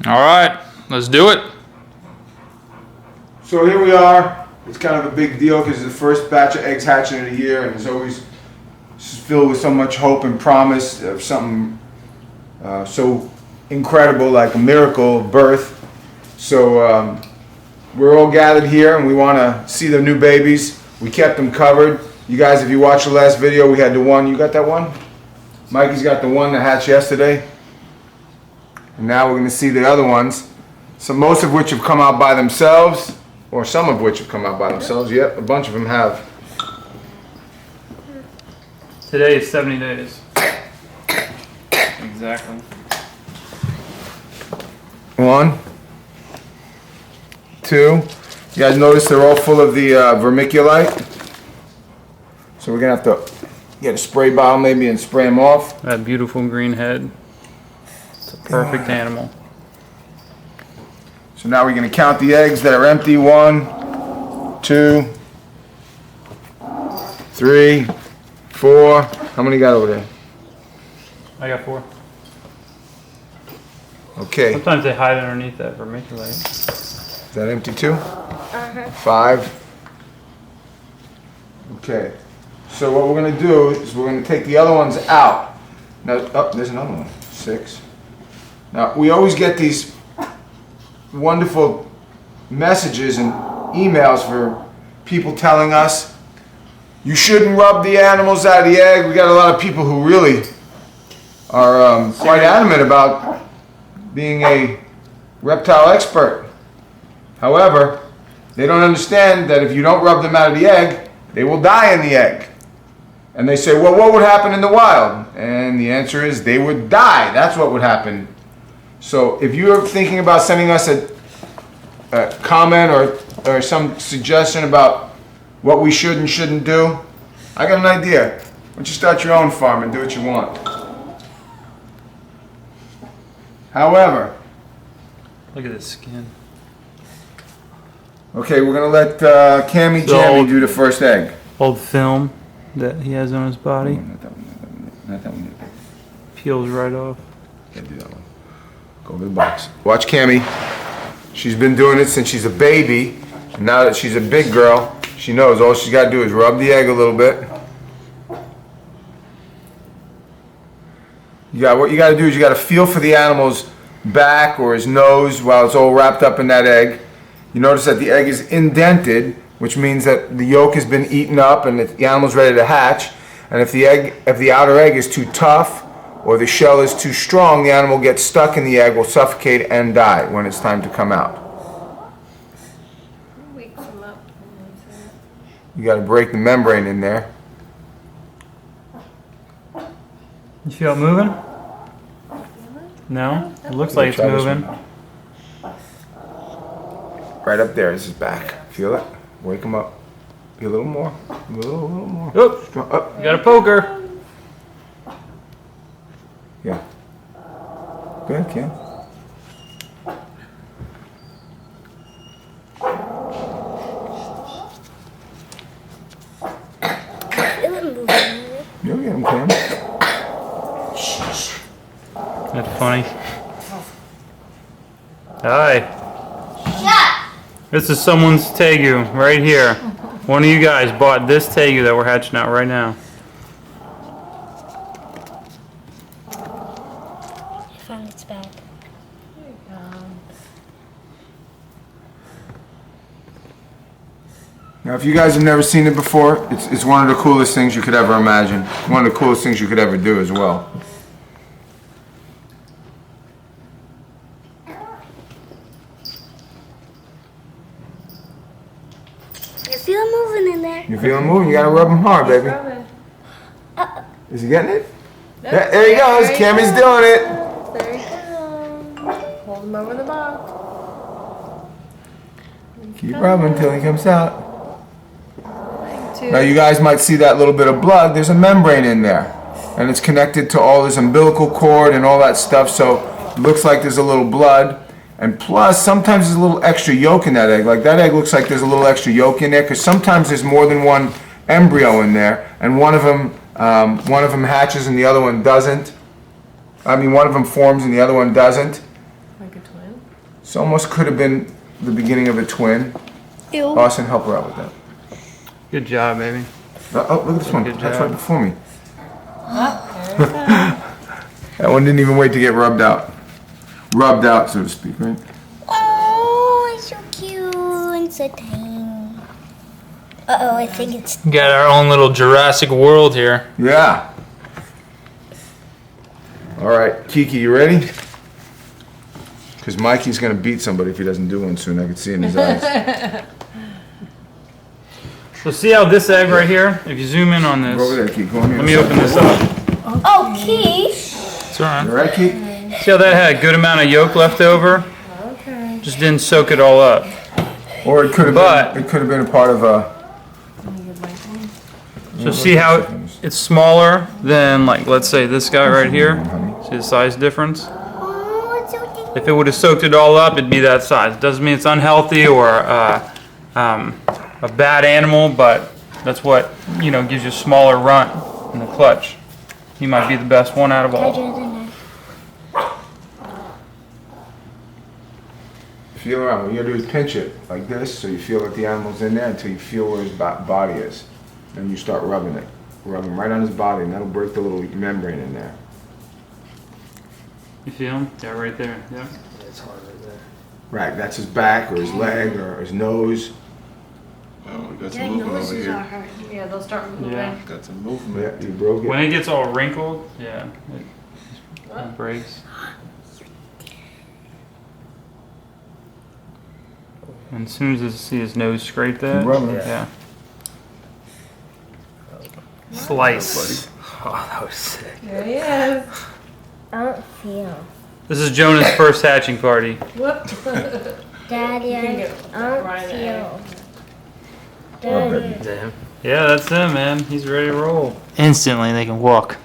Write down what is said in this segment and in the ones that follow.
All right, let's do it. So here we are. It's kind of a big deal because it's the first batch of eggs hatching in a year, and it's always filled with so much hope and promise of something so incredible, like a miracle of birth. So we're all gathered here, and we want to see the new babies. We kept them covered. You guys, if you watched the last video, we had the one. You got that one? Mikey's got the one that hatched yesterday. And now we're going to see the other ones. So most of which have come out by themselves, or some of which have come out by themselves. Yep, a bunch of them have. Today is 70 days. Exactly. 1, 2. You guys notice they're all full of the vermiculite. So we're going to have to get a spray bottle maybe and spray them off. That beautiful green head. It's a perfect animal. So now we're going to count the eggs that are empty. 1, 2, 3, 4. How many you got over there? I got 4. Okay. Sometimes they hide underneath that vermiculite. Is that empty too? 5. Okay. So what we're going to do is we're going to take the other ones out. Now, oh, there's another one. 6. Now, we always get these wonderful messages and emails for people telling us you shouldn't rub the animals out of the egg. We got a lot of people who really are quite adamant about being a reptile expert. However, they don't understand that if you don't rub them out of the egg, they will die in the egg. And they say, well, what would happen in the wild? And the answer is they would die. That's what would happen. So if you're thinking about sending us a comment or some suggestion about what we should and shouldn't do, I got an idea. Why don't you start your own farm and do what you want? However, Look at this skin. okay, we're going to let Cammy Jammy do the first egg. Old film that he has on his body. Not that one. Not that one. Peels right off. Can't do that one. Go to the box. Watch Cammy. She's been doing it since she's a baby. And now that she's a big girl, she knows all she's got to do is rub the egg a little bit. What you got to do is you got to feel for the animal's back or his nose while it's all wrapped up in that egg. You notice that the egg is indented, which means that the yolk has been eaten up and the animal's ready to hatch. And if the outer egg is too tough or the shell is too strong, the animal gets stuck in the egg, will suffocate and die when it's time to come out. You got to break the membrane in there. You feel it moving? No? It looks like it's moving. Right up there is his back. Feel it? Wake him up. Be a little more. A little more. Oop! Up. You got a poker. Yeah. Go ahead, Cam. You'll get him, Cam. That's funny. Hi. This is someone's Tegu right here. One of you guys bought this Tegu that we're hatching out right now. I found its back. There you go. Now, if you guys have never seen it before, it's one of the coolest things you could ever imagine. One of the coolest things you could ever do as well. You feel it moving in there. You feel him moving? You gotta rub him hard, baby. Is he getting it? Yeah, there he goes. Cammy's doing it. There you go. Hold him over the box. Keep rubbing until he comes out. Now you guys might see that little bit of blood. There's a membrane in there. And it's connected to all his umbilical cord and all that stuff. So it looks like there's a little blood. And plus, sometimes there's a little extra yolk in that egg. Like that egg looks like there's a little extra yolk in there because sometimes there's more than one embryo in there, and one of them hatches and the other one doesn't. I mean, one of them forms and the other one doesn't. Like a twin? This almost could have been the beginning of a twin. Ew. Austin, help her out with that. Good job, baby. Oh, look at this one. Good That's job. right before me. That one didn't even wait to get rubbed out. Rubbed out, so to speak, right? Oh, it's so cute and so tiny. Uh-oh, I think it's... We got our own little Jurassic World here. Yeah. All right, Kiki, you ready? Because Mikey's going to beat somebody if he doesn't do one soon. I can see in his eyes. So see how this egg right here, if you zoom in on Go over this, there, Kiki. Go on here. let me open this up. Oh, Keith. It's all You all right. right, Kiki? See how that had a good amount of yolk left over? Okay. Just didn't soak it all up. Or it could have But- been. It could have been a part of a. Let me get my phone. So see how it's smaller than, like, let's say this guy right here? See the size difference? Oh, it's so tiny. If it would have soaked it all up, it'd be that size. Doesn't mean it's unhealthy or a bad animal, but that's what, you know, gives you a smaller runt in the clutch. He might be the best one out of all. Feel around. What you gotta do is pinch it like this, so you feel that the animal's in there until you feel where his body is. Then you start rubbing it. Rub him right on his body, and that'll break the little membrane in there. You feel him? Yeah, right there. Yeah. Right, that's his back, or his leg, or his nose. Oh, we got some movement over here. hurting. Yeah, they'll start moving. Yeah. Got some Yeah, movement. you broke When it. it gets all wrinkled, yeah, it breaks. And as soon as you see his nose scrape that, Keep rubbing it. yeah. Slice. Oh, that was sick. There he is. I don't feel. This is Jonah's first hatching party. Whoop. Daddy, You can I get don't right in feel. Oh, Daddy. baby. Yeah, that's him, man. He's ready to roll. Instantly, they can walk.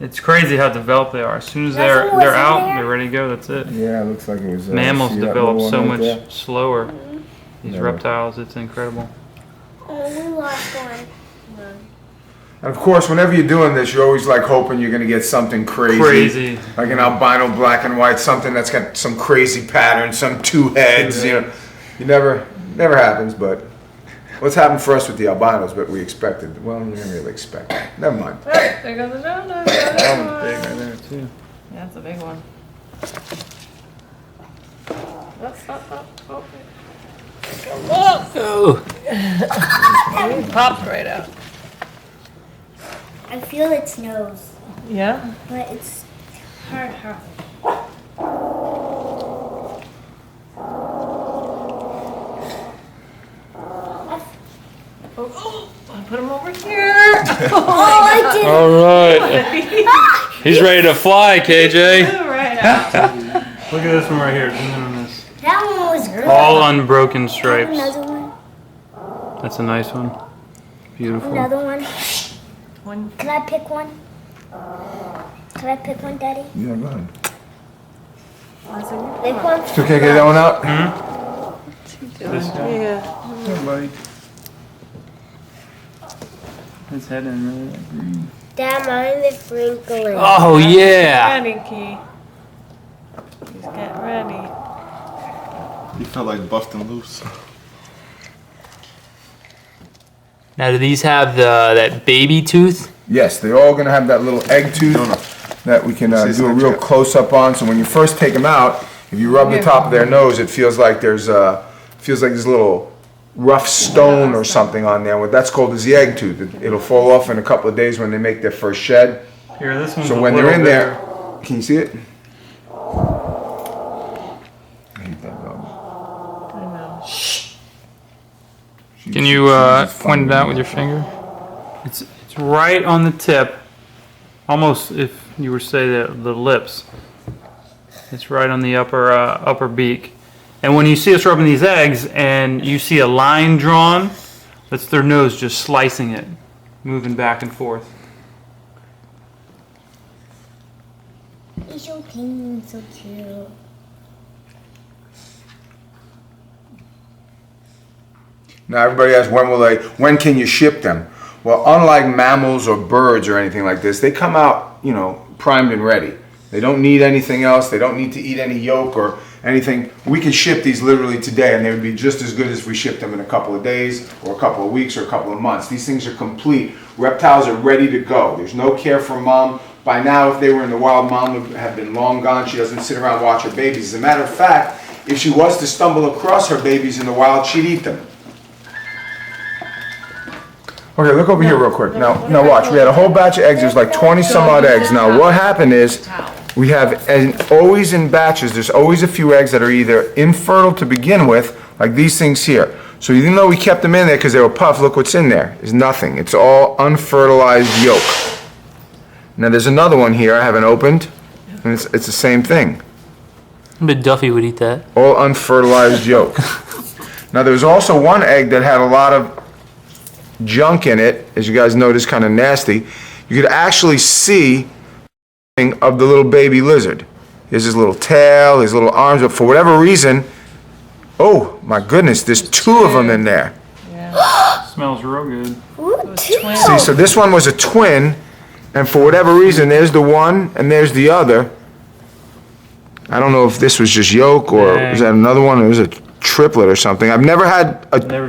It's crazy how developed they are. As soon as they're Nothing was in out, there? they're ready to go. That's it. Yeah, it looks like it was. Mammals see that develop little so one much right there? slower. These Yeah. reptiles, it's incredible. Oh, we lost one. And of course, whenever you're doing this, you're always like hoping you're gonna get something crazy. Like an albino black and white, something that's got some crazy pattern, some two heads, you know. You never happens, but what's happened for us with the albinos, but we expected. Well, we didn't really expect it. Never mind. Oh, there goes the donut. That one's big right there, too. Yeah, that's a big one. Oh. It popped right out. I feel its nose, Yeah? but it's hard. I put him over here. Oh, I did. All right. He's ready to fly, KJ. Right out. Look at this one right here. Zoom in on this. That one was good. All unbroken Have stripes. another one. That's a nice one. Beautiful. Another one. One. Can I pick one? Can I pick one, Daddy? Yeah, go ahead. Pick one. Still can't get that one out? This guy. Yeah. Hey, buddy. His head in really that green. Dad, mine is sprinkling. Oh, yeah. Ready, Key. He's getting ready. He felt like busting loose. Now, do these have that baby tooth? Yes, they're all gonna have that little egg tooth that we can See do a real Snapchat. close up on. So when you first take them out, if you rub the top of their nose, it feels like there's this little rough stone or something on there. What that's called is the egg tooth. It'll fall off in a couple of days when they make their first shed. Here, this one's So a when little they're in bigger. there, can you see it? I hate that dog. I know. Can you point it out with your finger? It's right on the tip, almost if you were to say the lips. It's right on the upper beak. And when you see us rubbing these eggs and you see a line drawn, that's their nose just slicing it, moving back and forth. He's so tiny and so cute. Now everybody asks when can you ship them? Well, unlike mammals or birds or anything like this, they come out, primed and ready. They don't need anything else. They don't need to eat any yolk or anything, we could ship these literally today and they would be just as good as if we shipped them in a couple of days or a couple of weeks or a couple of months. These things are complete. Reptiles are ready to go. There's no care for mom. By now, if they were in the wild, mom would have been long gone. She doesn't sit around and watch her babies. As a matter of fact, if she was to stumble across her babies in the wild, she'd eat them. Okay, look over here real quick. Now watch. We had a whole batch of eggs. There's like 20 some odd eggs. Now what happened is we have, and always in batches, there's always a few eggs that are either infertile to begin with, like these things here. So even though we kept them in there because they were puffed, look what's in there. It's nothing. It's all unfertilized yolk. Now there's another one here I haven't opened, and it's the same thing. I bet Duffy would eat that. All unfertilized yolk. Now there's also one egg that had a lot of junk in it, as you guys notice, kind of nasty. You could actually see of the little baby lizard. Here's his little tail, his little arms, but for whatever reason, oh my goodness, there's two of them in there. Smells real good. Ooh, two. See, so this one was a twin, and for whatever reason, there's the one and there's the other. I don't know if this was just yolk or was that another one? It was a triplet or something. I've never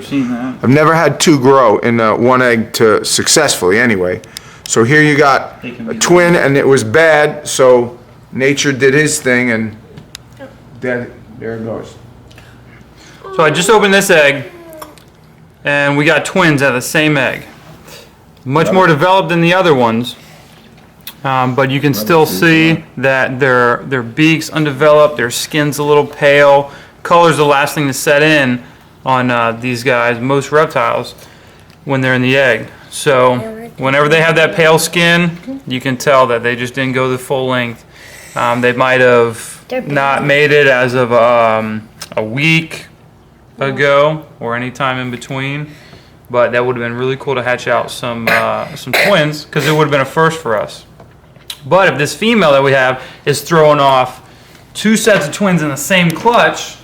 seen that. I've never had two grow in one egg to successfully anyway. So here you got a twin and it was bad, so nature did his thing and there it goes. So I just opened this egg and we got twins out of the same egg. Much more developed than the other ones. But you can still see that their beak's undeveloped, their skin's a little pale. Color's the last thing to set in on these guys, most reptiles, when they're in the egg. So whenever they have that pale skin, you can tell that they just didn't go the full length. They might have not made it as of a week ago or any time in between. But that would have been really cool to hatch out some twins, because it would have been a first for us. But if this female that we have is throwing off two sets of twins in the same clutch,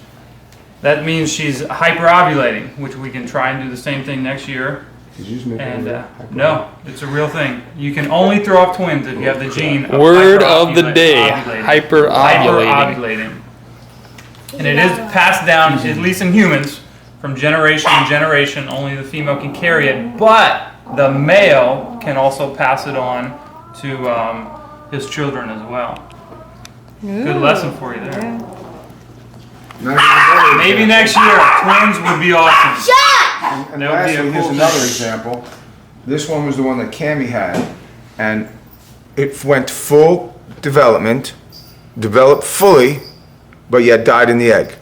that means she's hyperovulating, which we can try and do the same thing next year. And no, it's a real thing. You can only throw off twins if you have the gene of Word of the day, hyperovulating. Hyperovulating. And it is passed down, at least in humans, from generation to generation. Only the female can carry it, but the male can also pass it on to his children as well. Good lesson for you there. Maybe next year, twins would be awesome. And lastly, here's another example. This one was the one that Cammie had, and it went full development, developed fully, but yet died in the egg.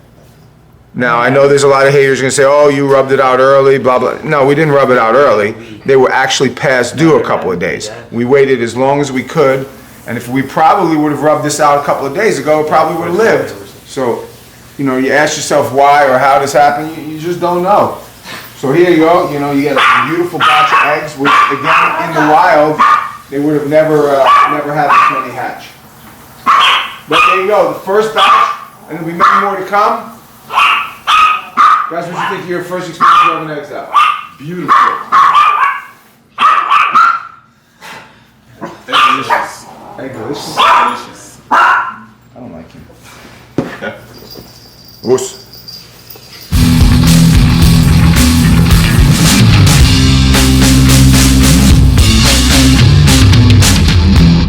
Now, I know there's a lot of haters going to say, oh, you rubbed it out early, blah, blah. No, we didn't rub it out early. They were actually past due a couple of days. We waited as long as we could, and if we probably would have rubbed this out a couple of days ago, it probably would have lived. So, you know, you ask yourself why or how this happened, you just don't know. So here you go, you know, you get a beautiful batch of eggs, which again, in the wild, they would have never had this many hatch. But there you go, the first batch, and there'll be many more to come. Guys, what do you think of your first experience rubbing eggs out? Beautiful. Delicious. Egg delicious? Delicious. I don't like him. Wuss.